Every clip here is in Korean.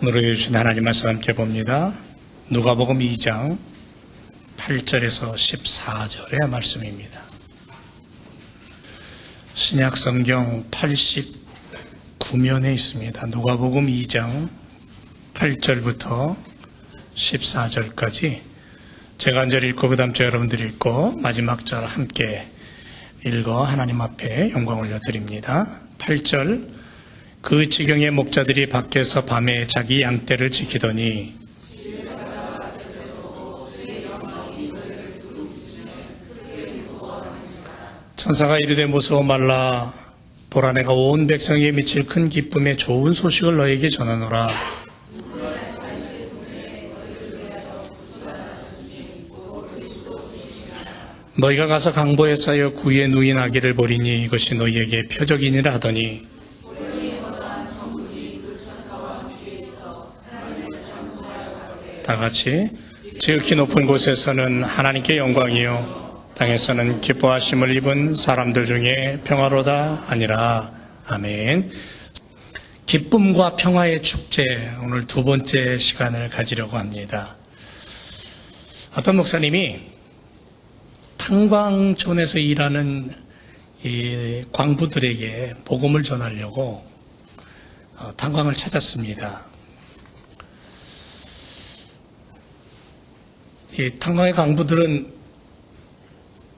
오늘 주신 하나님 말씀 함께 봅니다. 누가복음 2장 8절에서 14절의 말씀입니다. 신약 성경 89면에 있습니다. 누가복음 2장 8절부터 14절까지 제가 한 절 읽고 그 다음 절 여러분들이 읽고 마지막 절 함께 읽어 하나님 앞에 영광 올려드립니다. 8절 그 지경의 목자들이 밖에서 밤에 자기 양떼를 지키더니 천사가 이르되 무서워 말라 보라 내가 온 백성에게 미칠 큰 기쁨의 좋은 소식을 너에게 전하노라. 너희가 가서 강보에 쌓여 구유에 누인 아기를 보리니 이것이 너희에게 표적이니라 하더니 다같이 지극히 높은 곳에서는 하나님께 영광이요 땅에서는 기뻐하심을 입은 사람들 중에 평화로다 아니라. 아멘. 기쁨과 평화의 축제, 오늘 두 번째 시간을 가지려고 합니다. 어떤 목사님이 탄광촌에서 일하는 이 광부들에게 복음을 전하려고 탄광을 찾았습니다. 이 탄광의 광부들은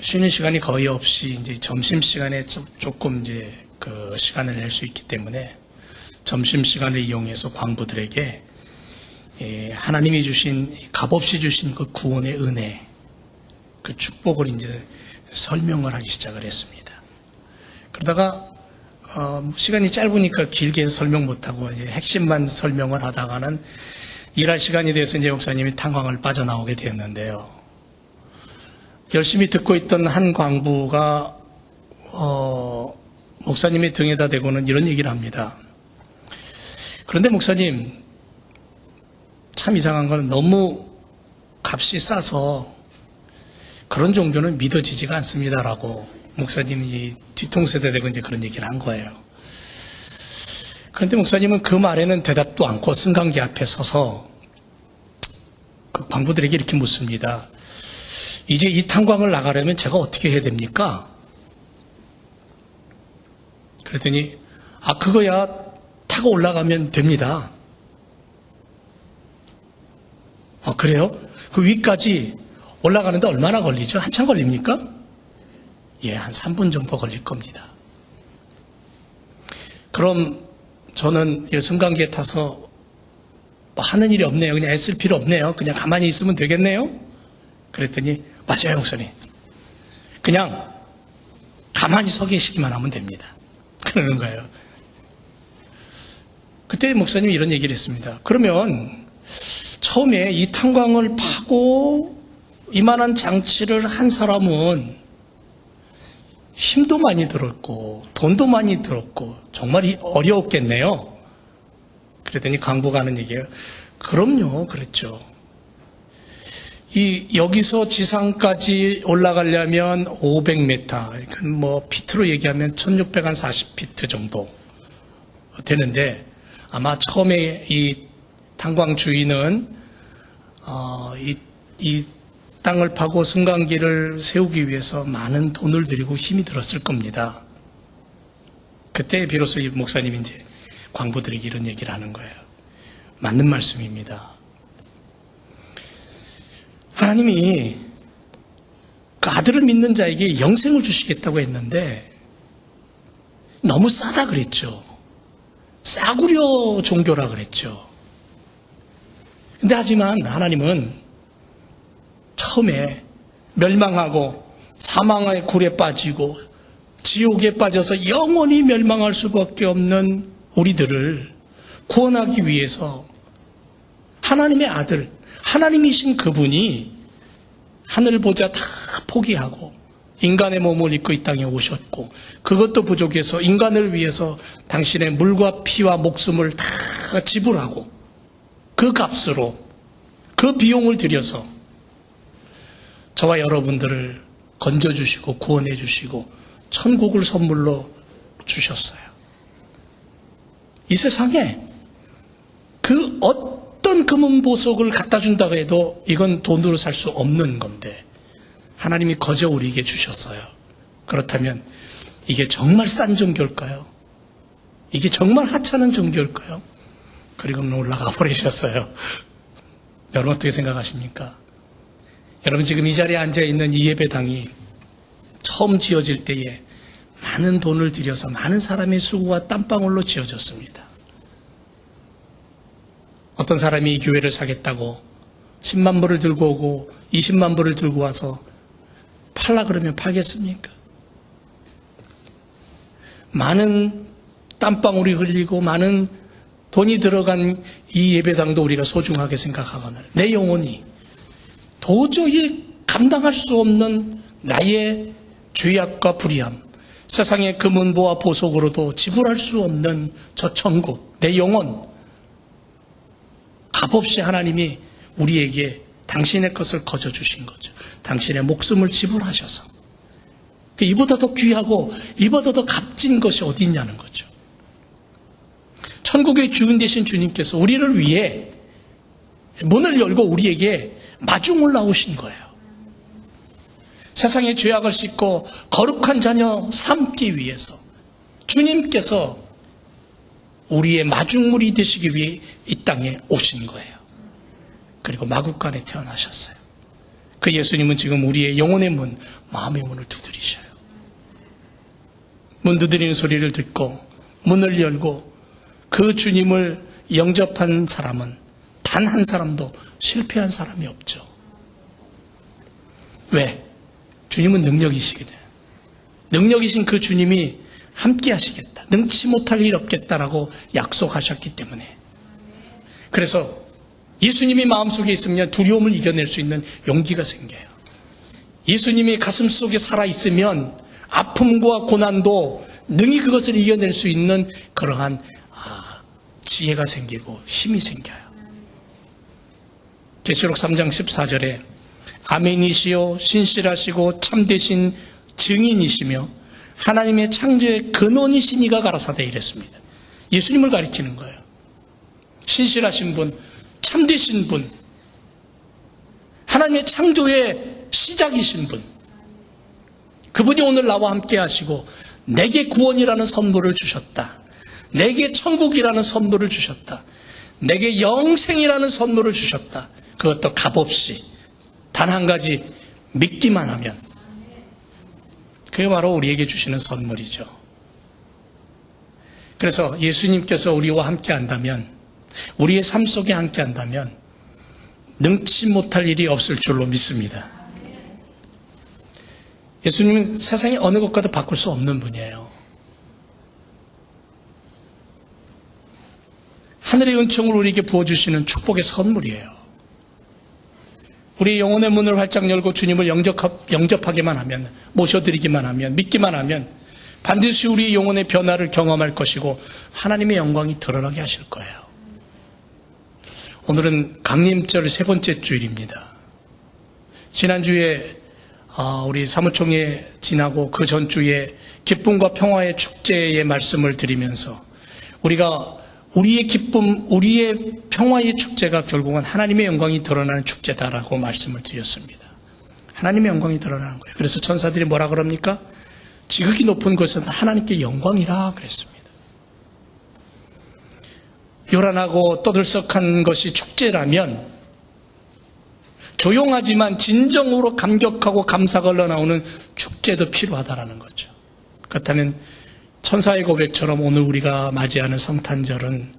쉬는 시간이 거의 없이 이제 점심 시간에 조금 이제 그 시간을 낼 수 있기 때문에 점심 시간을 이용해서 광부들에게 하나님이 주신 값없이 주신 그 구원의 은혜, 그 축복을 이제 설명을 하기 시작을 했습니다. 그러다가 시간이 짧으니까 길게 설명 못하고 이제 핵심만 설명을 하다가는 일할 시간이 돼서 이제 목사님이 탄광을 빠져나오게 되었는데요. 열심히 듣고 있던 한 광부가 목사님의 등에다 대고는 이런 얘기를 합니다. 그런데 목사님, 참 이상한 건 너무 값이 싸서 그런 종교는 믿어지지가 않습니다라고 목사님이 뒤통수에다 대고 이제 그런 얘기를 한 거예요. 그런데 목사님은 그 말에는 대답도 않고 승강기 앞에 서서 그 광부들에게 이렇게 묻습니다. 이제 이 탄광을 나가려면 제가 어떻게 해야 됩니까? 그랬더니 그거야 타고 올라가면 됩니다. 그래요? 그 위까지 올라가는데 얼마나 걸리죠? 한참 걸립니까? 예, 한 3분 정도 걸릴 겁니다. 그럼 저는 승강기에 타서 뭐 하는 일이 없네요. 그냥 애쓸 필요 없네요. 그냥 가만히 있으면 되겠네요. 그랬더니 맞아요, 목사님. 그냥 가만히 서 계시기만 하면 됩니다. 그러는 거예요. 그때 목사님이 이런 얘기를 했습니다. 그러면 처음에 이 탄광을 파고 이만한 장치를 한 사람은 힘도 많이 들었고 돈도 많이 들었고 정말 어려웠겠네요. 그랬더니 광부가 하는 얘기예요. 그럼요, 그랬죠. 여기서 지상까지 올라가려면 500m, 뭐 피트로 얘기하면 1640피트 정도 되는데 아마 처음에 이 탄광 주인은 이 땅을 파고 승강기를 세우기 위해서 많은 돈을 들이고 힘이 들었을 겁니다. 그때 비로소 이 목사님이 이제 광부들에게 이런 얘기를 하는 거예요. 맞는 말씀입니다. 하나님이 그 아들을 믿는 자에게 영생을 주시겠다고 했는데 너무 싸다 그랬죠. 싸구려 종교라 그랬죠. 근데 하지만 하나님은 처음에 멸망하고 사망의 굴에 빠지고 지옥에 빠져서 영원히 멸망할 수밖에 없는 우리들을 구원하기 위해서 하나님의 아들, 하나님이신 그분이 하늘 보자 다 포기하고 인간의 몸을 입고 이 땅에 오셨고 그것도 부족해서 인간을 위해서 당신의 물과 피와 목숨을 다 지불하고 그 값으로 그 비용을 들여서 저와 여러분들을 건져주시고 구원해주시고 천국을 선물로 주셨어요. 이 세상에 그 어떤 금은 보석을 갖다 준다고 해도 이건 돈으로 살 수 없는 건데 하나님이 거저 우리에게 주셨어요. 그렇다면 이게 정말 싼 종교일까요? 이게 정말 하찮은 종교일까요? 그리고는 올라가 버리셨어요. 여러분 어떻게 생각하십니까? 여러분 지금 이 자리에 앉아있는 이 예배당이 처음 지어질 때에 많은 돈을 들여서 많은 사람의 수고와 땀방울로 지어졌습니다. 어떤 사람이 이 교회를 사겠다고 10만 불을 들고 오고 20만 불을 들고 와서 팔라 그러면 팔겠습니까? 많은 땀방울이 흘리고 많은 돈이 들어간 이 예배당도 우리가 소중하게 생각하거나 내 영혼이 도저히 감당할 수 없는 나의 죄악과 불의함, 세상의 금은보와 보석으로도 지불할 수 없는 저 천국, 내 영혼, 값없이 하나님이 우리에게 당신의 것을 거저 주신 거죠. 당신의 목숨을 지불하셔서. 이보다 더 귀하고 이보다 더 값진 것이 어디 있냐는 거죠. 천국의 주인 되신 주님께서 우리를 위해 문을 열고 우리에게 마중을 나오신 거예요. 세상의 죄악을 씻고 거룩한 자녀 삼기 위해서 주님께서 우리의 마중물이 되시기 위해 이 땅에 오신 거예요. 그리고 마국간에 태어나셨어요. 그 예수님은 지금 우리의 영혼의 문, 마음의 문을 두드리셔요. 문 두드리는 소리를 듣고 문을 열고 그 주님을 영접한 사람은 단 한 사람도 실패한 사람이 없죠. 왜? 주님은 능력이시거든요. 능력이신 그 주님이 함께 하시겠다. 능치 못할 일 없겠다라고 약속하셨기 때문에. 그래서 예수님이 마음속에 있으면 두려움을 이겨낼 수 있는 용기가 생겨요. 예수님이 가슴속에 살아있으면 아픔과 고난도 능히 그것을 이겨낼 수 있는 그러한 지혜가 생기고 힘이 생겨요. 계시록 3장 14절에 아멘이시요 신실하시고 참되신 증인이시며 하나님의 창조의 근원이신 이가 가라사대 이랬습니다. 예수님을 가리키는 거예요. 신실하신 분, 참되신 분, 하나님의 창조의 시작이신 분, 그분이 오늘 나와 함께 하시고 내게 구원이라는 선물을 주셨다. 내게 천국이라는 선물을 주셨다. 내게 영생이라는 선물을 주셨다. 그것도 값없이 단 한 가지 믿기만 하면 그게 바로 우리에게 주시는 선물이죠. 그래서 예수님께서 우리와 함께 한다면, 우리의 삶 속에 함께 한다면 능치 못할 일이 없을 줄로 믿습니다. 예수님은 세상의 어느 것과도 바꿀 수 없는 분이에요. 하늘의 은총을 우리에게 부어주시는 축복의 선물이에요. 우리 영혼의 문을 활짝 열고 주님을 영접하기만 하면, 모셔드리기만 하면, 믿기만 하면 반드시 우리 영혼의 변화를 경험할 것이고 하나님의 영광이 드러나게 하실 거예요. 오늘은 강림절 세 번째 주일입니다. 지난주에 우리 사무총회 지나고 그 전주에 기쁨과 평화의 축제의 말씀을 드리면서 우리가 우리의 기쁨, 우리의 평화의 축제가 결국은 하나님의 영광이 드러나는 축제다라고 말씀을 드렸습니다. 하나님의 영광이 드러나는 거예요. 그래서 천사들이 뭐라 그럽니까? 지극히 높은 곳은 하나님께 영광이라 그랬습니다. 요란하고 떠들썩한 것이 축제라면 조용하지만 진정으로 감격하고 감사가 흘러나오는 축제도 필요하다라는 거죠. 그렇다면 천사의 고백처럼 오늘 우리가 맞이하는 성탄절은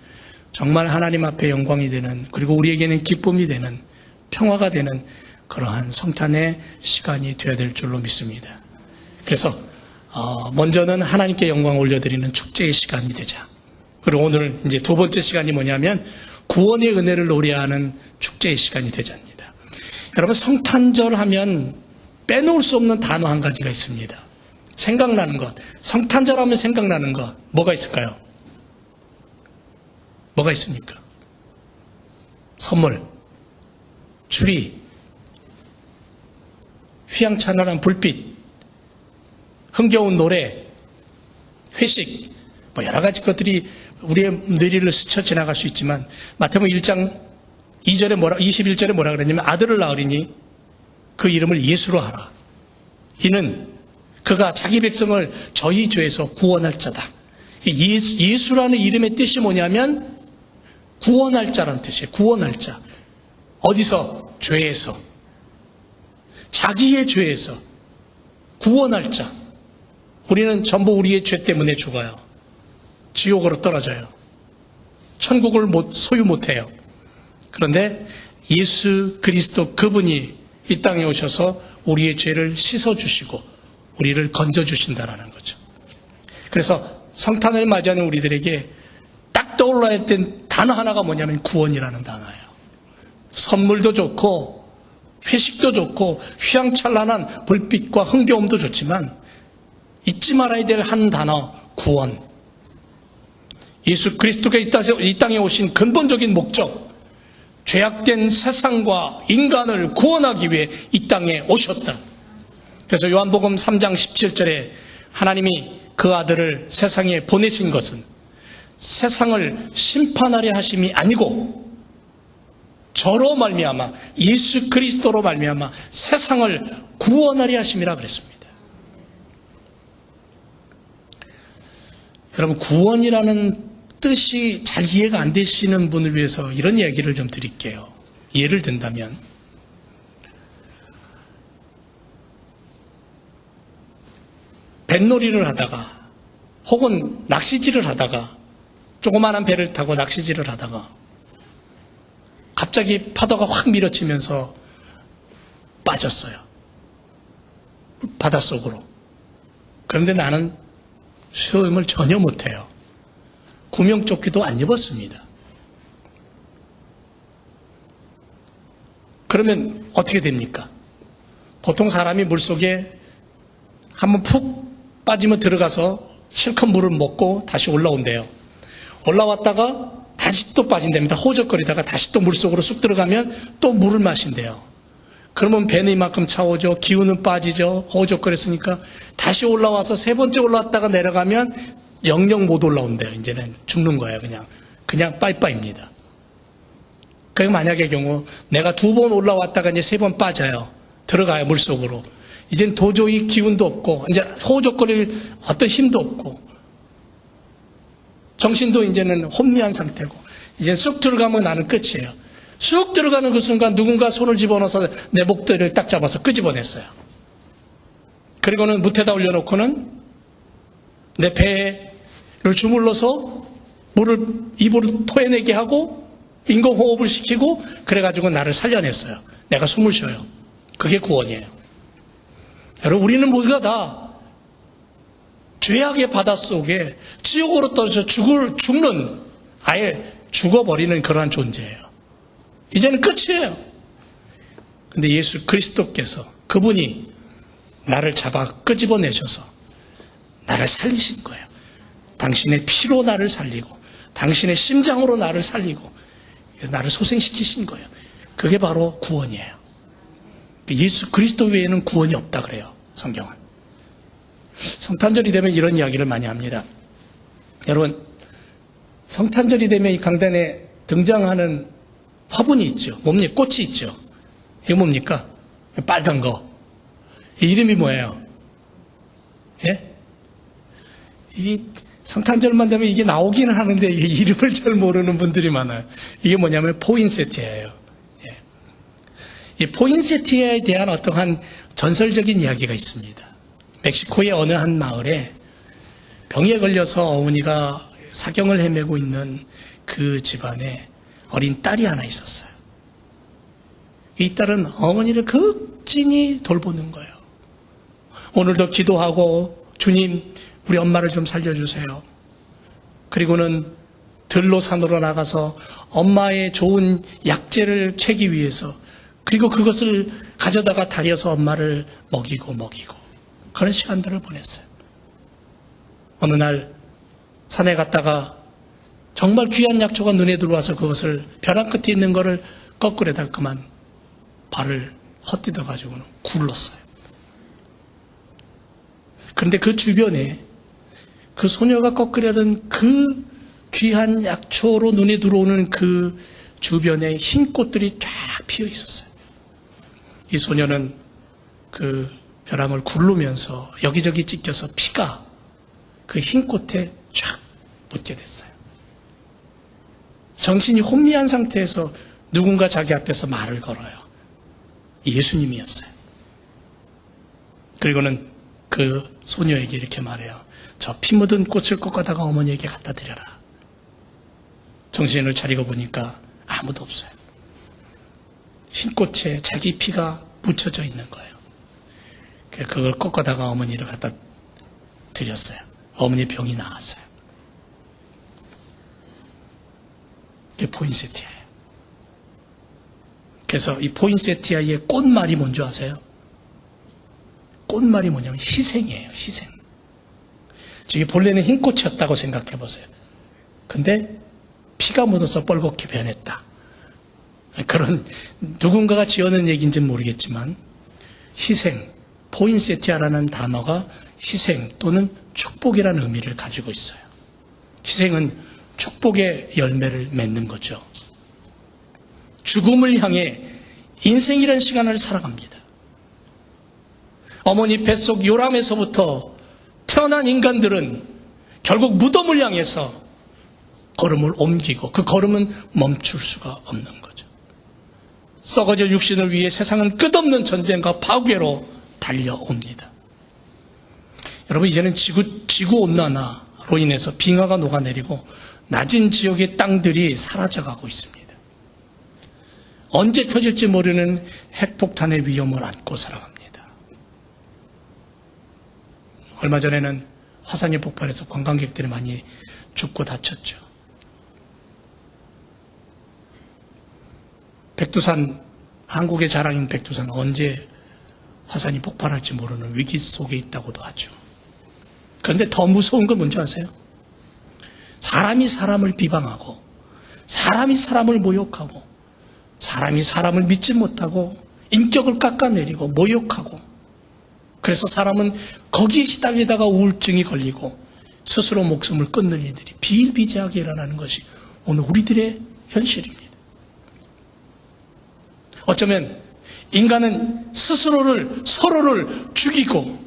정말 하나님 앞에 영광이 되는, 그리고 우리에게는 기쁨이 되는, 평화가 되는 그러한 성탄의 시간이 되어야 될 줄로 믿습니다. 그래서 먼저는 하나님께 영광을 올려드리는 축제의 시간이 되자. 그리고 오늘 이제 두 번째 시간이 뭐냐면 구원의 은혜를 노래하는 축제의 시간이 되자입니다. 여러분, 성탄절 하면 빼놓을 수 없는 단어 한 가지가 있습니다. 생각나는 것, 성탄절 하면 생각나는 것, 뭐가 있을까요? 뭐가 있습니까? 선물, 추리, 휘황찬란한 불빛, 흥겨운 노래, 회식, 뭐 여러 가지 것들이 우리의 뇌리를 스쳐 지나갈 수 있지만 마태복음 1장 21절에 뭐라 그랬냐면 아들을 낳으리니 그 이름을 예수로 하라. 이는 그가 자기 백성을 저희 죄에서 구원할 자다. 예수라는 이름의 뜻이 뭐냐면 구원할 자라는 뜻이에요. 구원할 자. 어디서? 죄에서. 자기의 죄에서 구원할 자. 우리는 전부 우리의 죄 때문에 죽어요. 지옥으로 떨어져요. 천국을 소유 못해요. 그런데 예수 그리스도 그분이 이 땅에 오셔서 우리의 죄를 씻어주시고 우리를 건져주신다라는 거죠. 그래서 성탄을 맞이하는 우리들에게 딱 떠올라야 했던 단어 하나가 뭐냐면 구원이라는 단어예요. 선물도 좋고 회식도 좋고 휘황찬란한 불빛과 흥겨움도 좋지만 잊지 말아야 될 한 단어, 구원. 예수 그리스도가 이 땅에 오신 근본적인 목적, 죄악된 세상과 인간을 구원하기 위해 이 땅에 오셨다. 그래서 요한복음 3장 17절에 하나님이 그 아들을 세상에 보내신 것은 세상을 심판하려 하심이 아니고 저로 말미암아 예수 그리스도로 말미암아 세상을 구원하려 하심이라 그랬습니다. 여러분, 구원이라는 뜻이 잘 이해가 안 되시는 분을 위해서 이런 얘기를 좀 드릴게요. 예를 든다면 뱃놀이를 하다가 혹은 낚시질을 하다가 조그마한 배를 타고 낚시질을 하다가 갑자기 파도가 확 밀어치면서 빠졌어요. 바닷속으로. 그런데 나는 수영을 전혀 못해요. 구명조끼도 안 입었습니다. 그러면 어떻게 됩니까? 보통 사람이 물속에 한번 푹 빠지면 들어가서 실컷 물을 먹고 다시 올라온대요. 올라왔다가 다시 또 빠진답니다. 호적거리다가 다시 또 물속으로 쑥 들어가면 또 물을 마신대요. 그러면 배는 이만큼 차오죠. 기운은 빠지죠. 호적거렸으니까 다시 올라와서 세 번째 올라왔다가 내려가면 영영 못 올라온대요. 이제는 죽는 거예요. 그냥 빠이빠이입니다. 그 만약의 경우 내가 2번 올라왔다가 이제 3번 빠져요. 들어가요, 물속으로. 이젠 도저히 기운도 없고 이제 호적거릴 어떤 힘도 없고 정신도 이제는 혼미한 상태고 이제 쑥 들어가면 나는 끝이에요. 쑥 들어가는 그 순간 누군가 손을 집어넣어서 내 목도리를 딱 잡아서 끄집어냈어요. 그리고는 무태다 올려놓고는 내 배를 주물러서 물을 입으로 토해내게 하고 인공호흡을 시키고 그래가지고 나를 살려냈어요. 내가 숨을 쉬어요. 그게 구원이에요. 여러분, 우리는 모두가 다 죄악의 바닷속에 지옥으로 떨어져 죽는, 아예 죽어버리는 그러한 존재예요. 이제는 끝이에요. 근데 예수 그리스도께서 그분이 나를 잡아 끄집어내셔서 나를 살리신 거예요. 당신의 피로 나를 살리고 당신의 심장으로 나를 살리고 그래서 나를 소생시키신 거예요. 그게 바로 구원이에요. 예수 그리스도 외에는 구원이 없다 그래요. 성경은. 성탄절이 되면 이런 이야기를 많이 합니다. 여러분, 성탄절이 되면 이 강단에 등장하는 화분이 있죠. 뭡니까? 꽃이 있죠. 이거 뭡니까? 빨간 거. 이 이름이 뭐예요? 예? 이 성탄절만 되면 이게 나오기는 하는데 이게 이름을 잘 모르는 분들이 많아요. 이게 뭐냐면 포인세티아예요. 예. 이 포인세티아에 대한 어떠한 전설적인 이야기가 있습니다. 멕시코의 어느 한 마을에 병에 걸려서 어머니가 사경을 헤매고 있는 그 집안에 어린 딸이 하나 있었어요. 이 딸은 어머니를 극진히 돌보는 거예요. 오늘도 기도하고 주님 우리 엄마를 좀 살려주세요. 그리고는 들로 산으로 나가서 엄마의 좋은 약재를 캐기 위해서 그리고 그것을 가져다가 다려서 엄마를 먹이고 그런 시간들을 보냈어요. 어느 날 산에 갔다가 정말 귀한 약초가 눈에 들어와서 그것을 벼랑 끝에 있는 거를 거꾸로다가 그만 발을 헛디뎌 가지고는 굴렀어요. 그런데 그 주변에 그 소녀가 꺾으려던 그 귀한 약초로 눈에 들어오는 그 주변에 흰 꽃들이 쫙 피어 있었어요. 이 소녀는 그 벼랑을 굴르면서 여기저기 찢겨서 피가 그 흰 꽃에 쫙 묻게 됐어요. 정신이 혼미한 상태에서 누군가 자기 앞에서 말을 걸어요. 예수님이었어요. 그리고는 그 소녀에게 이렇게 말해요. 저 피 묻은 꽃을 꺾어다가 어머니에게 갖다 드려라. 정신을 차리고 보니까 아무도 없어요. 흰 꽃에 자기 피가 묻혀져 있는 거예요. 그걸 꺾어다가 어머니를 갖다 드렸어요. 어머니 병이 나았어요. 그게 포인세티아예요. 그래서 이 포인세티아의 꽃말이 뭔지 아세요? 꽃말이 뭐냐면 희생이에요. 희생. 저게 본래는 흰 꽃이었다고 생각해 보세요. 근데 피가 묻어서 뻘겋게 변했다. 그런 누군가가 지어낸 얘기인지는 모르겠지만 희생, 포인세티아라는 단어가 희생 또는 축복이라는 의미를 가지고 있어요. 희생은 축복의 열매를 맺는 거죠. 죽음을 향해 인생이라는 시간을 살아갑니다. 어머니 뱃속 요람에서부터 태어난 인간들은 결국 무덤을 향해서 걸음을 옮기고 그 걸음은 멈출 수가 없는 거죠. 썩어질 육신을 위해 세상은 끝없는 전쟁과 파괴로 달려옵니다. 여러분, 이제는 지구온난화로 인해서 빙하가 녹아내리고 낮은 지역의 땅들이 사라져가고 있습니다. 언제 터질지 모르는 핵폭탄의 위험을 안고 살아갑니다. 얼마 전에는 화산이 폭발해서 관광객들이 많이 죽고 다쳤죠. 백두산, 한국의 자랑인 백두산, 언제 화산이 폭발할지 모르는 위기 속에 있다고도 하죠. 그런데 더 무서운 건 뭔지 아세요? 사람이 사람을 비방하고, 사람이 사람을 모욕하고, 사람이 사람을 믿지 못하고, 인격을 깎아내리고, 모욕하고, 그래서 사람은 거기에 시달리다가 우울증이 걸리고, 스스로 목숨을 끊는 일들이 비일비재하게 일어나는 것이 오늘 우리들의 현실입니다. 어쩌면 인간은 서로를 죽이고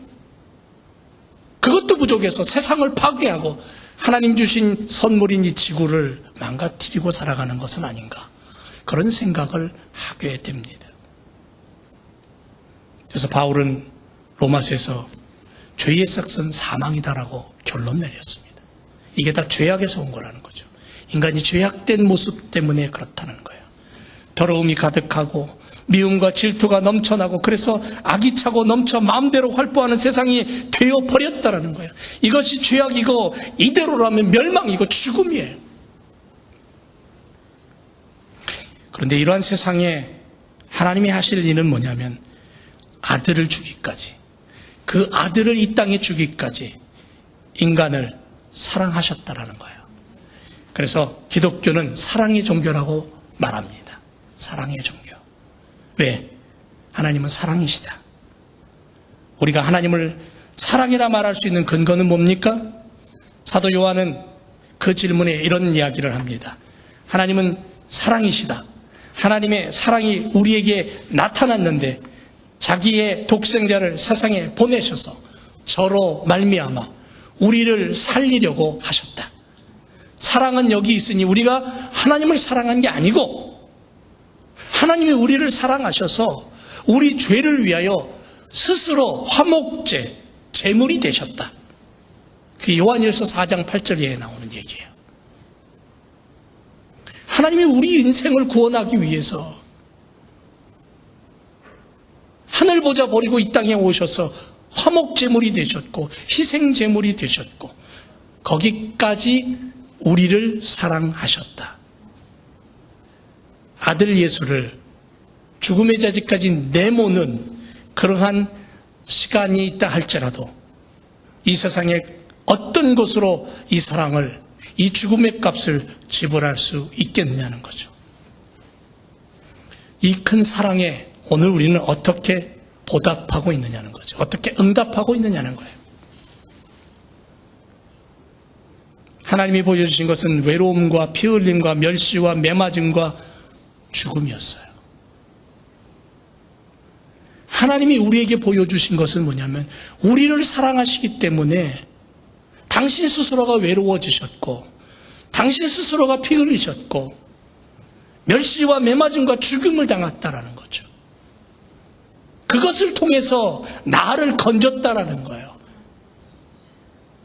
그것도 부족해서 세상을 파괴하고 하나님 주신 선물인 이 지구를 망가뜨리고 살아가는 것은 아닌가, 그런 생각을 하게 됩니다. 그래서 바울은 로마서에서 죄의 삭은 사망이다라고 결론 내렸습니다. 이게 다 죄악에서 온 거라는 거죠. 인간이 죄악된 모습 때문에 그렇다는 거예요. 더러움이 가득하고 미움과 질투가 넘쳐나고 그래서 악이 차고 넘쳐 마음대로 활보하는 세상이 되어버렸다라는 거예요. 이것이 죄악이고 이대로라면 멸망이고 죽음이에요. 그런데 이러한 세상에 하나님이 하실 일은 뭐냐면 아들을 주기까지, 그 아들을 이 땅에 주기까지 인간을 사랑하셨다라는 거예요. 그래서 기독교는 사랑의 종교라고 말합니다. 사랑의 종교. 왜? 하나님은 사랑이시다. 우리가 하나님을 사랑이라 말할 수 있는 근거는 뭡니까? 사도 요한은 그 질문에 이런 이야기를 합니다. 하나님은 사랑이시다. 하나님의 사랑이 우리에게 나타났는데 자기의 독생자를 세상에 보내셔서 저로 말미암아 우리를 살리려고 하셨다. 사랑은 여기 있으니 우리가 하나님을 사랑한 게 아니고 하나님이 우리를 사랑하셔서 우리 죄를 위하여 스스로 화목제, 제물이 되셨다. 그게 요한일서 4장 8절에 나오는 얘기예요. 하나님이 우리 인생을 구원하기 위해서 하늘 보자 버리고 이 땅에 오셔서 화목제물이 되셨고 희생제물이 되셨고 거기까지 우리를 사랑하셨다. 아들 예수를 죽음의 자리까지 내모는 그러한 시간이 있다 할지라도 이 세상에 어떤 것으로 이 사랑을, 이 죽음의 값을 지불할 수 있겠느냐는 거죠. 이 큰 사랑에 오늘 우리는 어떻게 보답하고 있느냐는 거죠. 어떻게 응답하고 있느냐는 거예요. 하나님이 보여주신 것은 외로움과 피 흘림과 멸시와 매맞음과 죽음이었어요. 하나님이 우리에게 보여주신 것은 뭐냐면 우리를 사랑하시기 때문에 당신 스스로가 외로워지셨고 당신 스스로가 피 흘리셨고 멸시와 매맞음과 죽음을 당했다라는 거죠. 그것을 통해서 나를 건졌다라는 거예요.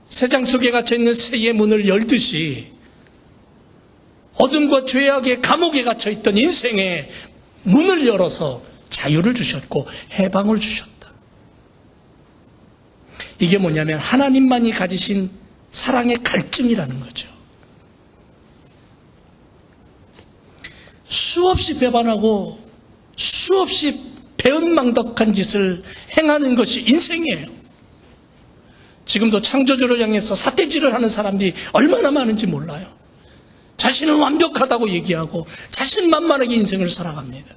세상 속에 갇혀있는 새의 문을 열듯이 어둠과 죄악의 감옥에 갇혀있던 인생의 문을 열어서 자유를 주셨고 해방을 주셨다. 이게 뭐냐면 하나님만이 가지신 사랑의 갈증이라는 거죠. 수없이 배반하고 수없이 배은망덕한 짓을 행하는 것이 인생이에요. 지금도 창조주를 향해서 삿대질을 하는 사람들이 얼마나 많은지 몰라요. 자신은 완벽하다고 얘기하고 자신만만하게 인생을 살아갑니다.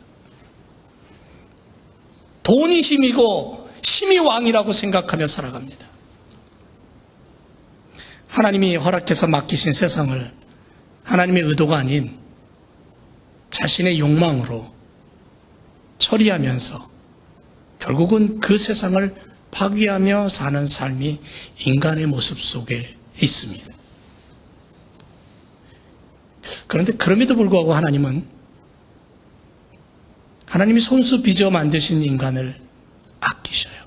돈이 힘이고 힘이 왕이라고 생각하며 살아갑니다. 하나님이 허락해서 맡기신 세상을 하나님의 의도가 아닌 자신의 욕망으로 처리하면서 결국은 그 세상을 파괴하며 사는 삶이 인간의 모습 속에 있습니다. 그런데 그럼에도 불구하고 하나님이 손수 빚어 만드신 인간을 아끼셔요.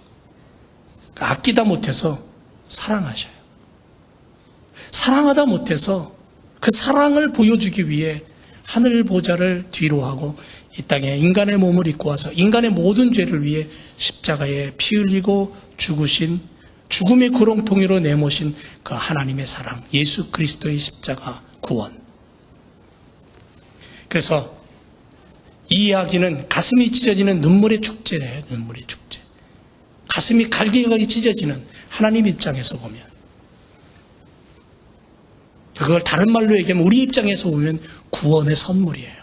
아끼다 못해서 사랑하셔요. 사랑하다 못해서 그 사랑을 보여주기 위해 하늘 보좌를 뒤로 하고 이 땅에 인간의 몸을 입고 와서 인간의 모든 죄를 위해 십자가에 피 흘리고 죽으신 죽음의 구렁텅이로 내모신 그 하나님의 사랑, 예수 그리스도의 십자가 구원. 그래서 이 이야기는 가슴이 찢어지는 눈물의 축제래요. 눈물의 축제. 가슴이 갈기갈기 찢어지는 하나님 입장에서 보면, 그걸 다른 말로 얘기하면 우리 입장에서 보면 구원의 선물이에요.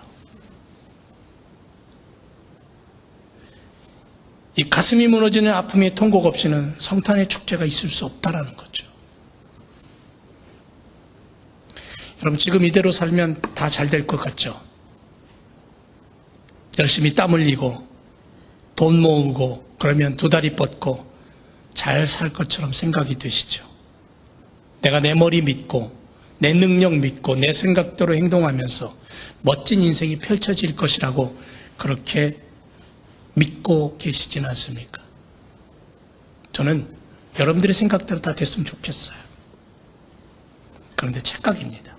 이 가슴이 무너지는 아픔의 통곡 없이는 성탄의 축제가 있을 수 없다라는 거죠. 여러분, 지금 이대로 살면 다 잘 될 것 같죠? 열심히 땀 흘리고 돈 모으고 그러면 두 다리 뻗고 잘 살 것처럼 생각이 되시죠? 내가 내 머리 믿고 내 능력 믿고 내 생각대로 행동하면서 멋진 인생이 펼쳐질 것이라고 그렇게 믿고 계시진 않습니까? 저는 여러분들의 생각대로 다 됐으면 좋겠어요. 그런데 착각입니다.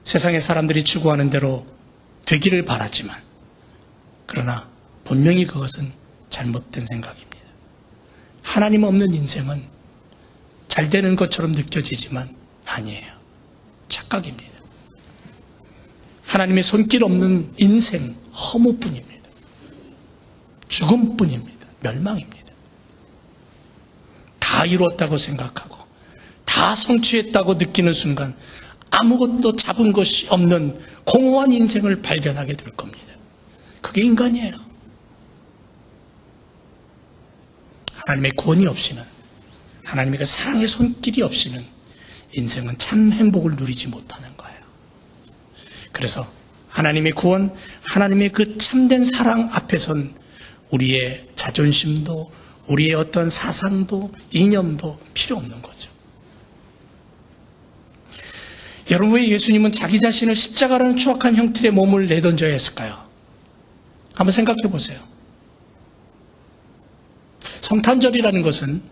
세상의 사람들이 추구하는 대로 되기를 바라지만, 그러나 분명히 그것은 잘못된 생각입니다. 하나님 없는 인생은 잘 되는 것처럼 느껴지지만 아니에요. 착각입니다. 하나님의 손길 없는 인생, 허무뿐입니다. 죽음뿐입니다. 멸망입니다. 다 이루었다고 생각하고 다 성취했다고 느끼는 순간 아무것도 잡은 것이 없는 공허한 인생을 발견하게 될 겁니다. 그게 인간이에요. 하나님의 구원이 없이는, 하나님의 그 사랑의 손길이 없이는 인생은 참 행복을 누리지 못하는 거예요. 그래서 하나님의 구원, 하나님의 그 참된 사랑 앞에선 우리의 자존심도, 우리의 어떤 사상도, 이념도 필요 없는 거죠. 여러분, 왜 예수님은 자기 자신을 십자가라는 추악한 형틀의 몸을 내던져야 했을까요? 한번 생각해 보세요. 성탄절이라는 것은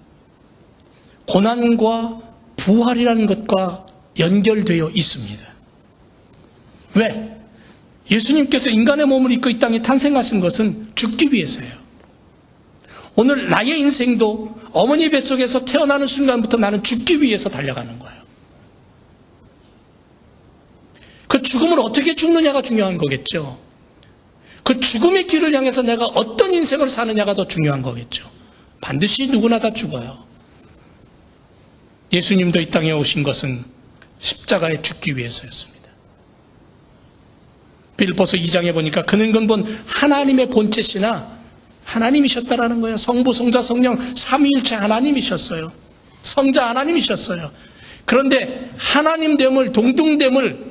고난과 부활이라는 것과 연결되어 있습니다. 왜? 예수님께서 인간의 몸을 입고 이 땅에 탄생하신 것은 죽기 위해서예요. 오늘 나의 인생도 어머니 뱃속에서 태어나는 순간부터 나는 죽기 위해서 달려가는 거예요. 그 죽음을 어떻게 죽느냐가 중요한 거겠죠. 그 죽음의 길을 향해서 내가 어떤 인생을 사느냐가 더 중요한 거겠죠. 반드시 누구나 다 죽어요. 예수님도 이 땅에 오신 것은 십자가에 죽기 위해서였습니다. 빌립보서 2장에 보니까 그는 근본 하나님의 본체시나 하나님이셨다라는 거예요. 성부, 성자, 성령 삼위일체 하나님이셨어요. 성자 하나님이셨어요. 그런데 하나님됨을, 동등됨을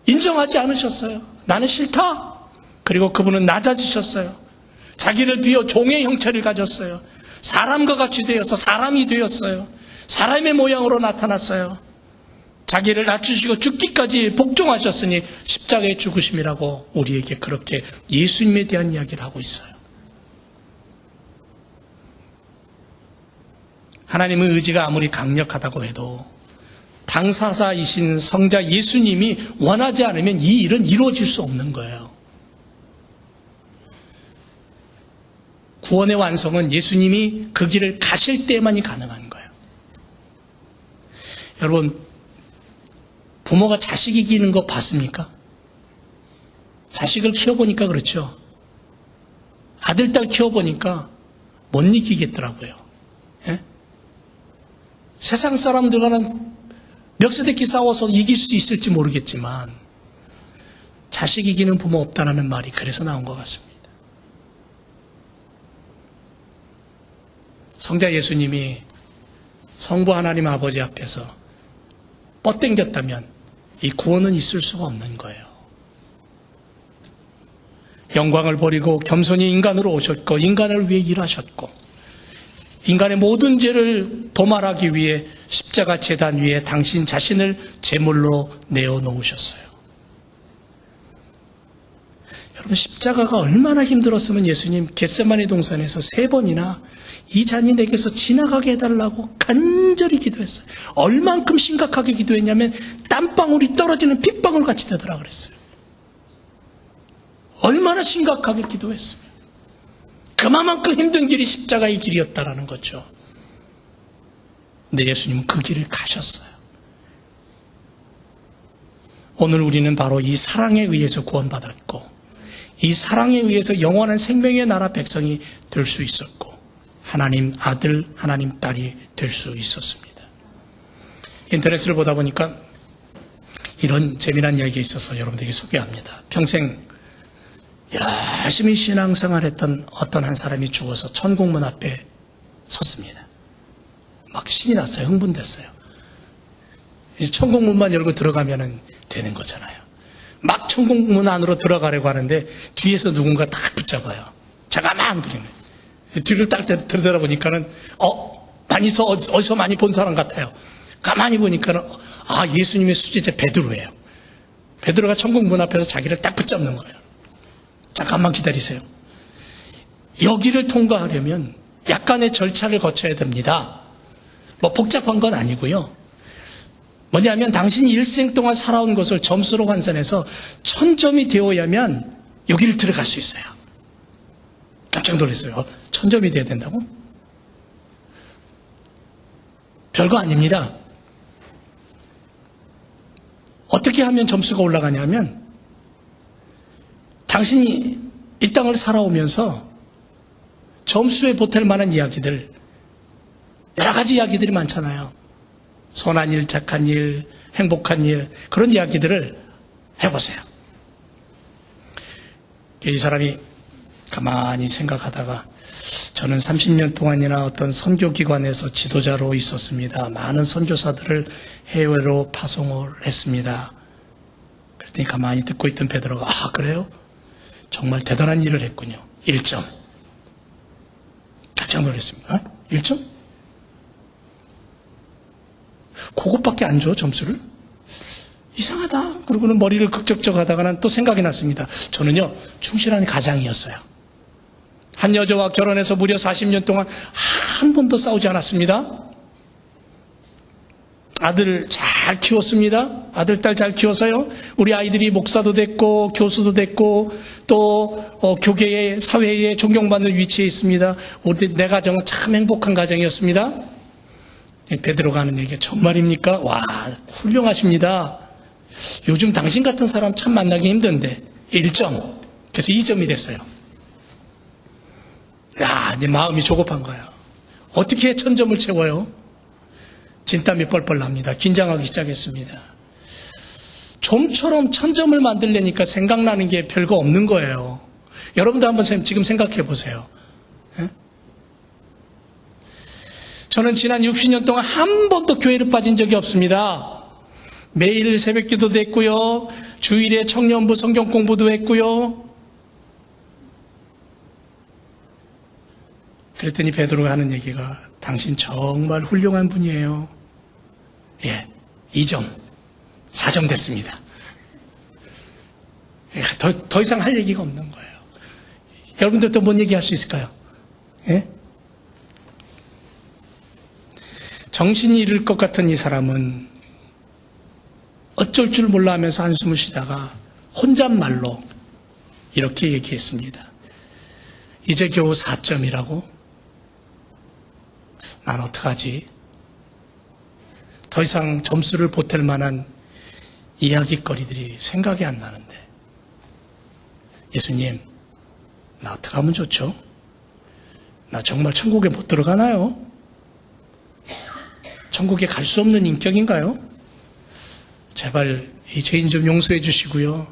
인정하지 않으셨어요. 나는 싫다. 그리고 그분은 낮아지셨어요. 자기를 비워 종의 형체를 가졌어요. 사람과 같이 되어서 사람이 되었어요. 사람의 모양으로 나타났어요. 자기를 낮추시고 죽기까지 복종하셨으니 십자가의 죽으심이라고 우리에게 그렇게 예수님에 대한 이야기를 하고 있어요. 하나님의 의지가 아무리 강력하다고 해도 당사자이신 성자 예수님이 원하지 않으면 이 일은 이루어질 수 없는 거예요. 구원의 완성은 예수님이 그 길을 가실 때만이 가능한 거예요. 여러분, 부모가 자식 이기는 거 봤습니까? 자식을 키워보니까 그렇죠. 아들, 딸 키워보니까 못 이기겠더라고요. 예? 세상 사람들과는 멱세대기 싸워서 이길 수 있을지 모르겠지만 자식 이기는 부모 없다는 말이 그래서 나온 것 같습니다. 성자 예수님이 성부 하나님 아버지 앞에서 뻗당겼다면 이 구원은 있을 수가 없는 거예요. 영광을 버리고 겸손히 인간으로 오셨고 인간을 위해 일하셨고 인간의 모든 죄를 도말하기 위해 십자가 제단 위에 당신 자신을 제물로 내어놓으셨어요. 여러분, 십자가가 얼마나 힘들었으면 예수님 겟세마네 동산에서 3번이나 이 잔이 내게서 지나가게 해달라고 간절히 기도했어요. 얼만큼 심각하게 기도했냐면 땀방울이 떨어지는 핏방울 같이 되더라 그랬어요. 얼마나 심각하게 기도했으면 그만큼 힘든 길이 십자가의 길이었다라는 거죠. 근데 예수님은 그 길을 가셨어요. 오늘 우리는 바로 이 사랑에 의해서 구원받았고 이 사랑에 의해서 영원한 생명의 나라 백성이 될 수 있었고 하나님 아들, 하나님 딸이 될 수 있었습니다. 인터넷을 보다 보니까 이런 재미난 이야기가 있어서 여러분들에게 소개합니다. 평생 열심히 신앙생활했던 어떤 한 사람이 죽어서 천국문 앞에 섰습니다. 막 신이 났어요. 흥분됐어요. 이제 천국문만 열고 들어가면 되는 거잖아요. 막 천국문 안으로 들어가려고 하는데 뒤에서 누군가 탁 붙잡아요. 잠깐만 그러면 뒤를 딱 들여다보니까는 어디서 많이 본 사람 같아요. 가만히 보니까는 예수님의 수제자 베드로예요. 베드로가 천국문 앞에서 자기를 딱 붙잡는 거예요. 잠깐만 기다리세요. 여기를 통과하려면 약간의 절차를 거쳐야 됩니다. 뭐 복잡한 건 아니고요. 뭐냐면 당신이 일생 동안 살아온 것을 점수로 환산해서 1000점이 되어야만 여기를 들어갈 수 있어요. 깜짝 놀랐어요. 1000점이 돼야 된다고? 별거 아닙니다. 어떻게 하면 점수가 올라가냐면 당신이 이 땅을 살아오면서 점수에 보탤 만한 이야기들, 여러 가지 이야기들이 많잖아요. 선한 일, 착한 일, 행복한 일, 그런 이야기들을 해보세요. 이 사람이 가만히 생각하다가 저는 30년 동안이나 어떤 선교기관에서 지도자로 있었습니다. 많은 선교사들을 해외로 파송을 했습니다. 그랬더니 가만히 듣고 있던 베드로가 그래요? 정말 대단한 일을 했군요. 1점. 깜짝 놀랐습니다. 1점? 그것밖에 안 줘, 점수를? 이상하다. 그러고는 머리를 극적적 하다가는 또 생각이 났습니다. 저는요, 충실한 가장이었어요. 한 여자와 결혼해서 무려 40년 동안 한 번도 싸우지 않았습니다. 아들을 잘 키웠습니다. 아들, 딸 잘 키워서요. 우리 아이들이 목사도 됐고 교수도 됐고 또 교계에 사회에 존경받는 위치에 있습니다. 내 가정은 참 행복한 가정이었습니다. 베드로가 하는 얘기가 정말입니까? 와, 훌륭하십니다. 요즘 당신 같은 사람 참 만나기 힘든데 1점. 그래서 2점이 됐어요. 이제 마음이 조급한 거예요. 어떻게 1000점을 채워요? 진땀이 뻘뻘 납니다. 긴장하기 시작했습니다. 좀처럼 1000점을 만들려니까 생각나는 게 별거 없는 거예요. 여러분도 한번 지금 생각해 보세요. 예? 저는 지난 60년 동안 한 번도 교회를 빠진 적이 없습니다. 매일 새벽 기도도 했고요. 주일에 청년부 성경 공부도 했고요. 그랬더니 베드로가 하는 얘기가 당신 정말 훌륭한 분이에요. 예, 2점, 4점 됐습니다. 더 이상 할 얘기가 없는 거예요. 여러분들 또 뭔 얘기할 수 있을까요? 예? 정신이 잃을 것 같은 이 사람은 어쩔 줄 몰라 하면서 한숨을 쉬다가 혼잣말로 이렇게 얘기했습니다. 이제 겨우 4점이라고? 난 어떡하지? 더 이상 점수를 보탤 만한 이야기거리들이 생각이 안 나는데. 예수님, 나 어떡하면 좋죠? 나 정말 천국에 못 들어가나요? 천국에 갈 수 없는 인격인가요? 제발 이 죄인 좀 용서해 주시고요.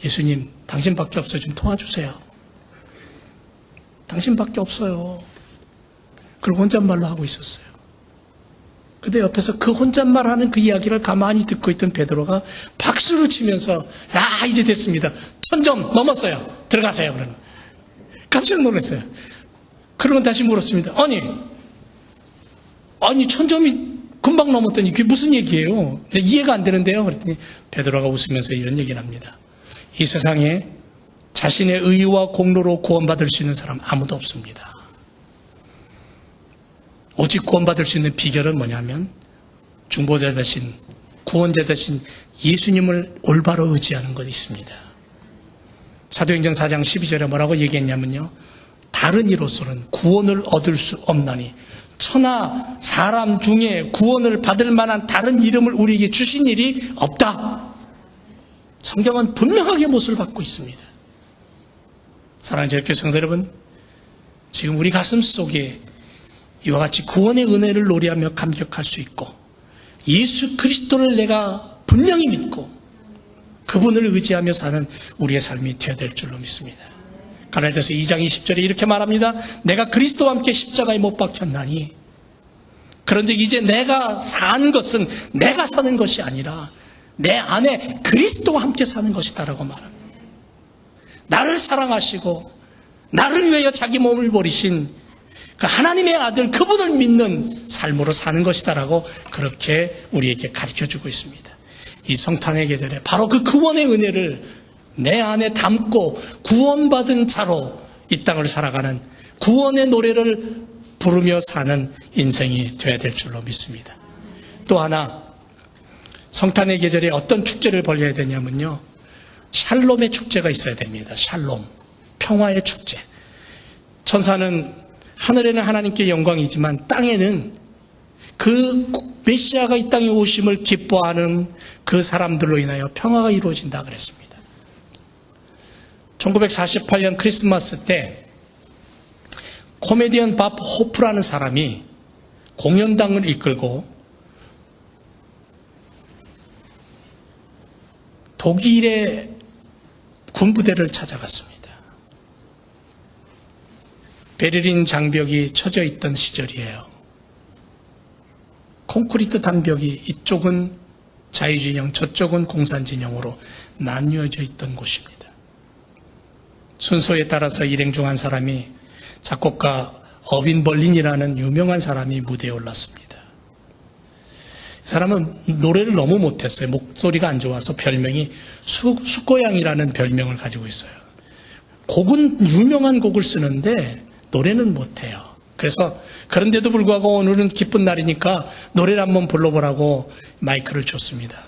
예수님, 당신밖에 없어요. 좀 도와주세요. 당신밖에 없어요. 그리고 혼잣말로 하고 있었어요. 근데 옆에서 그 혼잣말하는 그 이야기를 가만히 듣고 있던 베드로가 박수를 치면서 야, 이제 됐습니다. 1000점 넘었어요. 들어가세요. 그러는. 깜짝 놀랐어요. 그러고 다시 물었습니다. 아니 1000점이 금방 넘었더니 그게 무슨 얘기예요? 이해가 안 되는데요. 그랬더니 베드로가 웃으면서 이런 얘기를 합니다. 이 세상에 자신의 의와 공로로 구원받을 수 있는 사람 아무도 없습니다. 오직 구원받을 수 있는 비결은 뭐냐면 중보자 대신 구원자 대신 예수님을 올바로 의지하는 것이 있습니다. 사도행전 4장 12절에 뭐라고 얘기했냐면요. 다른 이로서는 구원을 얻을 수 없나니 천하 사람 중에 구원을 받을 만한 다른 이름을 우리에게 주신 일이 없다. 성경은 분명하게 못을 받고 있습니다. 사랑하는 제일교회 성도 여러분, 지금 우리 가슴 속에 이와 같이 구원의 은혜를 노래하며 감격할 수 있고 예수 그리스도를 내가 분명히 믿고 그분을 의지하며 사는 우리의 삶이 되어야 될 줄로 믿습니다. 갈라디아서 2장 20절에 이렇게 말합니다. 내가 그리스도와 함께 십자가에 못 박혔나니 그런즉 이제 내가 산 것은 내가 사는 것이 아니라 내 안에 그리스도와 함께 사는 것이다라고 말합니다. 나를 사랑하시고 나를 위하여 자기 몸을 버리신 그 하나님의 아들 그분을 믿는 삶으로 사는 것이다라고 그렇게 우리에게 가르쳐주고 있습니다. 이 성탄의 계절에 바로 그 구원의 은혜를 내 안에 담고 구원받은 자로 이 땅을 살아가는 구원의 노래를 부르며 사는 인생이 되어야 될 줄로 믿습니다. 또 하나 성탄의 계절에 어떤 축제를 벌여야 되냐면요. 샬롬의 축제가 있어야 됩니다. 샬롬, 평화의 축제. 천사는 하늘에는 하나님께 영광이지만 땅에는 그 메시아가 이 땅에 오심을 기뻐하는 그 사람들로 인하여 평화가 이루어진다 그랬습니다. 1948년 크리스마스 때 코미디언 밥 호프라는 사람이 공연당을 이끌고 독일의 군부대를 찾아갔습니다. 베를린 장벽이 쳐져 있던 시절이에요. 콘크리트 단벽이 이쪽은 자유진영, 저쪽은 공산진영으로 나뉘어져 있던 곳입니다. 순서에 따라서 일행 중 한 사람이 작곡가 어빈 벌린이라는 유명한 사람이 무대에 올랐습니다. 이 사람은 노래를 너무 못했어요. 목소리가 안 좋아서 별명이 숫고양이라는 별명을 가지고 있어요. 곡은 유명한 곡을 쓰는데 노래는 못해요. 그래서 그런데도 불구하고 오늘은 기쁜 날이니까 노래를 한번 불러보라고 마이크를 줬습니다.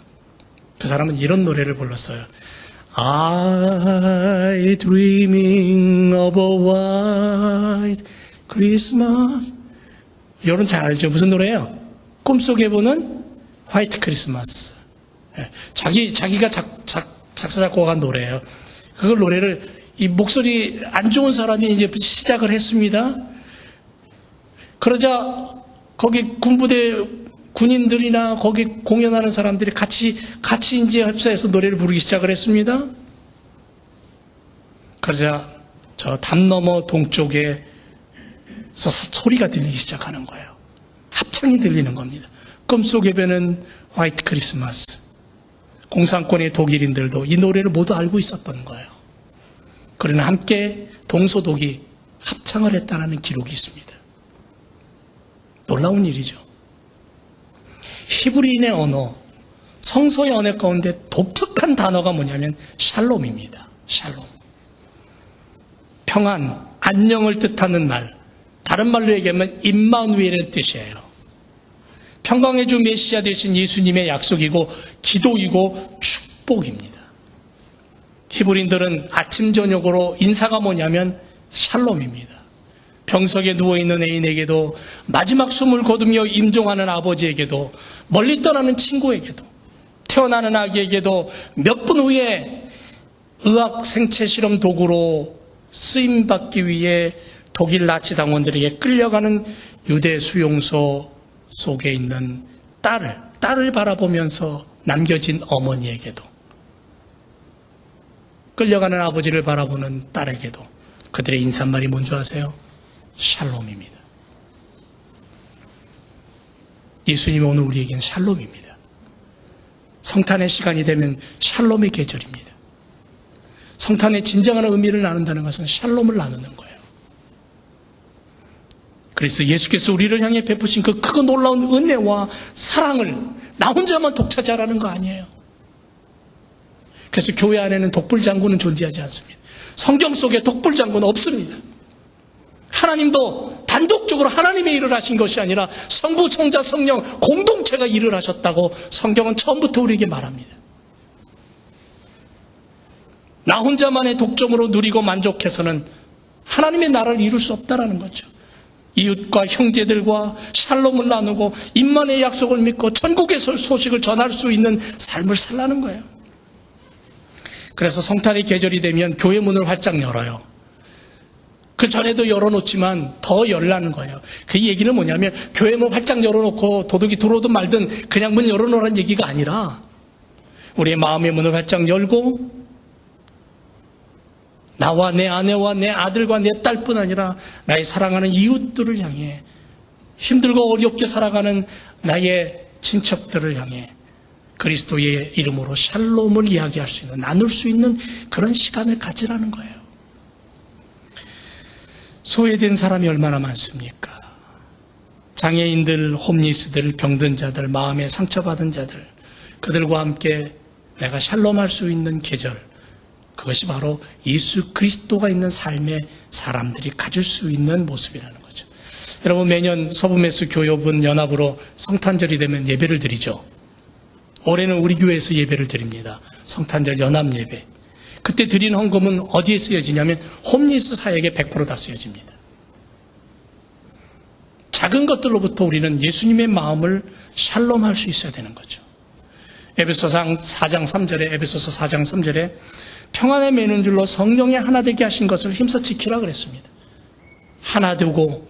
그 사람은 이런 노래를 불렀어요. I dreaming of a white Christmas. 여러분 잘 알죠? 무슨 노래예요? 꿈속에 보는 화이트 크리스마스. 자기가 작사 작곡한 노래예요. 그걸 노래를 이 목소리 안 좋은 사람이 이제 시작을 했습니다. 그러자 거기 군부대 군인들이나 거기 공연하는 사람들이 같이 이제 협사해서 노래를 부르기 시작을 했습니다. 그러자 저 담 너머 동쪽에서 소리가 들리기 시작하는 거예요. 합창이 들리는 겁니다. 꿈속의 배는 화이트 크리스마스. 공산권의 독일인들도 이 노래를 모두 알고 있었던 거예요. 그러나 함께 동서독이 합창을 했다는 기록이 있습니다. 놀라운 일이죠. 히브리인의 언어, 성서의 언어 가운데 독특한 단어가 뭐냐면 샬롬입니다. 샬롬. 평안, 안녕을 뜻하는 말. 다른 말로 얘기하면 임마누엘의 뜻이에요. 평강의 주 메시아 되신 예수님의 약속이고 기도이고 축복입니다. 히브리인들은 아침 저녁으로 인사가 뭐냐면 샬롬입니다. 병석에 누워있는 애인에게도 마지막 숨을 거두며 임종하는 아버지에게도 멀리 떠나는 친구에게도 태어나는 아기에게도 몇 분 후에 의학 생체 실험 도구로 쓰임받기 위해 독일 나치 당원들에게 끌려가는 유대 수용소 속에 있는 딸을 바라보면서 남겨진 어머니에게도 끌려가는 아버지를 바라보는 딸에게도 그들의 인사말이 뭔지 아세요? 샬롬입니다. 예수님이 오늘 우리에게는 샬롬입니다. 성탄의 시간이 되면 샬롬의 계절입니다. 성탄의 진정한 의미를 나눈다는 것은 샬롬을 나누는 거예요. 그래서 예수께서 우리를 향해 베푸신 그 크고 놀라운 은혜와 사랑을 나 혼자만 독차지하라는 거 아니에요. 그래서 교회 안에는 독불장군은 존재하지 않습니다. 성경 속에 독불장군은 없습니다. 하나님도 단독적으로 하나님의 일을 하신 것이 아니라 성부, 성자, 성령 공동체가 일을 하셨다고 성경은 처음부터 우리에게 말합니다. 나 혼자만의 독점으로 누리고 만족해서는 하나님의 나라를 이룰 수 없다라는 거죠. 이웃과 형제들과 샬롬을 나누고 임만의 약속을 믿고 천국의 소식을 전할 수 있는 삶을 살라는 거예요. 그래서 성탄의 계절이 되면 교회 문을 활짝 열어요. 그 전에도 열어놓지만 더 열라는 거예요. 그 얘기는 뭐냐면 교회 문 활짝 열어놓고 도둑이 들어오든 말든 그냥 문 열어놓으라는 얘기가 아니라 우리의 마음의 문을 활짝 열고 나와 내 아내와 내 아들과 내 딸뿐 아니라 나의 사랑하는 이웃들을 향해 힘들고 어렵게 살아가는 나의 친척들을 향해 그리스도의 이름으로 샬롬을 이야기할 수 있는, 나눌 수 있는 그런 시간을 가지라는 거예요. 소외된 사람이 얼마나 많습니까? 장애인들, 홈리스들, 병든 자들, 마음에 상처받은 자들, 그들과 함께 내가 샬롬할 수 있는 계절, 그것이 바로 예수 그리스도가 있는 삶의 사람들이 가질 수 있는 모습이라는 거죠. 여러분, 매년 서부메스 교협은 연합으로 성탄절이 되면 예배를 드리죠. 올해는 우리 교회에서 예배를 드립니다. 성탄절 연합 예배. 그때 드린 헌금은 어디에 쓰여지냐면 홈리스 사역에 100% 다 쓰여집니다. 작은 것들로부터 우리는 예수님의 마음을 샬롬할 수 있어야 되는 거죠. 에베소서 4장 3절에 평안에 매는 줄로 성령의 하나 되게 하신 것을 힘써 지키라 그랬습니다. 하나 되고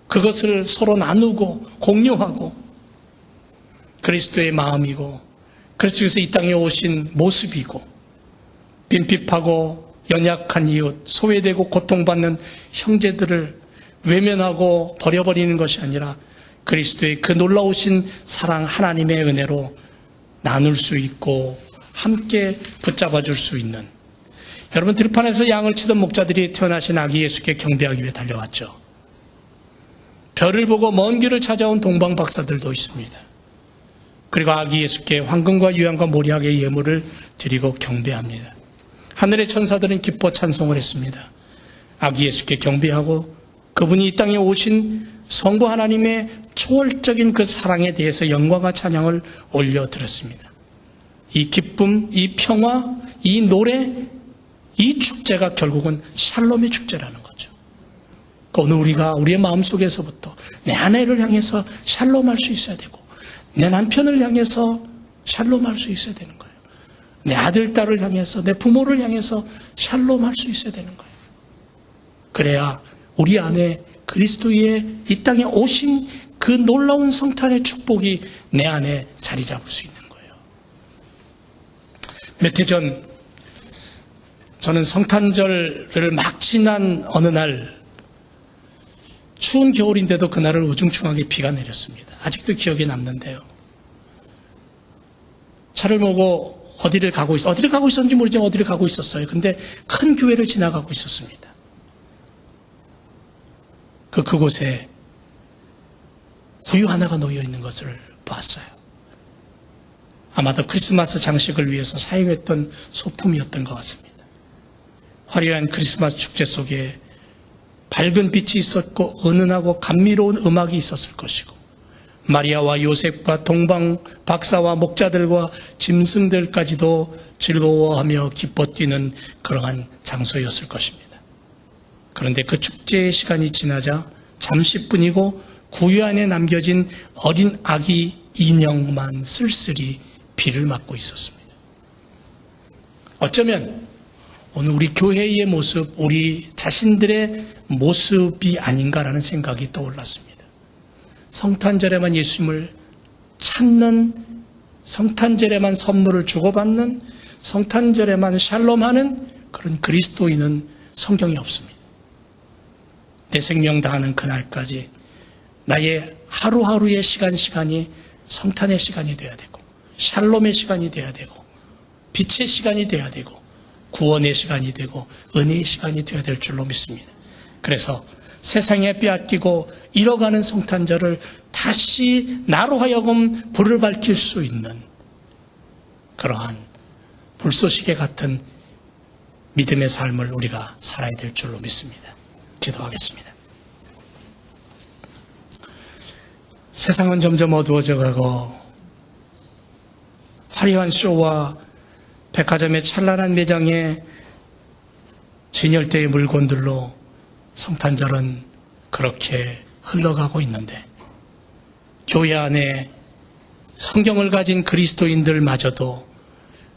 그것을 서로 나누고 공유하고 그리스도의 마음이고 그리스도께서 이 땅에 오신 모습이고 빈핍하고 연약한 이웃, 소외되고 고통받는 형제들을 외면하고 버려버리는 것이 아니라 그리스도의 그 놀라우신 사랑 하나님의 은혜로 나눌 수 있고 함께 붙잡아 줄 수 있는, 여러분, 들판에서 양을 치던 목자들이 태어나신 아기 예수께 경배하기 위해 달려왔죠. 별을 보고 먼 길을 찾아온 동방 박사들도 있습니다. 그리고 아기 예수께 황금과 유향과 모리학의 예물을 드리고 경배합니다. 하늘의 천사들은 기뻐 찬송을 했습니다. 아기 예수께 경배하고 그분이 이 땅에 오신 성부 하나님의 초월적인 그 사랑에 대해서 영광과 찬양을 올려드렸습니다. 이 기쁨, 이 평화, 이 노래, 이 축제가 결국은 샬롬의 축제라는 거죠. 오늘 우리가 우리의 마음속에서부터 내 아내를 향해서 샬롬할 수 있어야 되고 내 남편을 향해서 샬롬할 수 있어야 되는 거예요. 내 아들, 딸을 향해서, 내 부모를 향해서 샬롬할 수 있어야 되는 거예요. 그래야 우리 안에 그리스도의 이 땅에 오신 그 놀라운 성탄의 축복이 내 안에 자리 잡을 수 있는 거예요. 몇 해 전 저는 성탄절을 막 지난 어느 날 추운 겨울인데도 그날은 우중충하게 비가 내렸습니다. 아직도 기억에 남는데요. 차를 몰고 어디를 가고 있었는지 모르지만 어디를 가고 있었어요. 근데 큰 교회를 지나가고 있었습니다. 그곳에 구유 하나가 놓여 있는 것을 봤어요. 아마도 크리스마스 장식을 위해서 사용했던 소품이었던 것 같습니다. 화려한 크리스마스 축제 속에 밝은 빛이 있었고 은은하고 감미로운 음악이 있었을 것이고 마리아와 요셉과 동방 박사와 목자들과 짐승들까지도 즐거워하며 기뻐 뛰는 그러한 장소였을 것입니다. 그런데 그 축제의 시간이 지나자 잠시뿐이고 구유 안에 남겨진 어린 아기 인형만 쓸쓸히 비를 맞고 있었습니다. 어쩌면 오늘 우리 교회의 모습, 우리 자신들의 모습이 아닌가라는 생각이 떠올랐습니다. 성탄절에만 예수님을 찾는, 성탄절에만 선물을 주고받는, 성탄절에만 샬롬하는 그런 그리스도인은 성경에 없습니다. 내 생명 다하는 그날까지 나의 하루하루의 시간이 성탄의 시간이 돼야 되고 샬롬의 시간이 돼야 되고 빛의 시간이 돼야 되고 구원의 시간이 되고 은혜의 시간이 돼야 될 줄로 믿습니다. 그래서 세상에 빼앗기고 잃어가는 성탄절을 다시 나로 하여금 불을 밝힐 수 있는 그러한 불쏘시개 같은 믿음의 삶을 우리가 살아야 될 줄로 믿습니다. 기도하겠습니다. 세상은 점점 어두워져 가고 화려한 쇼와 백화점의 찬란한 매장에 진열대의 물건들로 성탄절은 그렇게 흘러가고 있는데 교회 안에 성경을 가진 그리스도인들마저도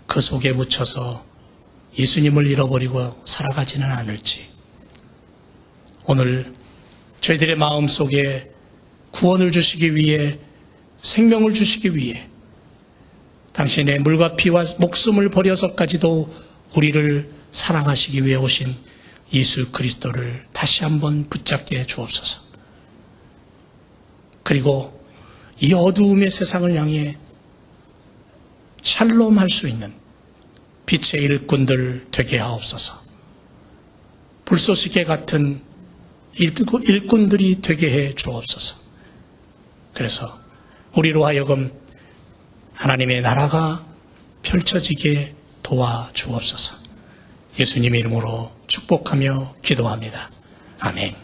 그 속에 묻혀서 예수님을 잃어버리고 살아가지는 않을지 오늘 저희들의 마음속에 구원을 주시기 위해 생명을 주시기 위해 당신의 물과 피와 목숨을 버려서까지도 우리를 사랑하시기 위해 오신 예수 그리스도를 다시 한번 붙잡게 주옵소서. 그리고 이 어두움의 세상을 향해 샬롬할 수 있는 빛의 일꾼들 되게 하옵소서. 불쏘시개 같은 일꾼들이 되게 해 주옵소서. 그래서 우리로 하여금 하나님의 나라가 펼쳐지게 도와주옵소서. 예수님의 이름으로 축복하며 기도합니다. 아멘.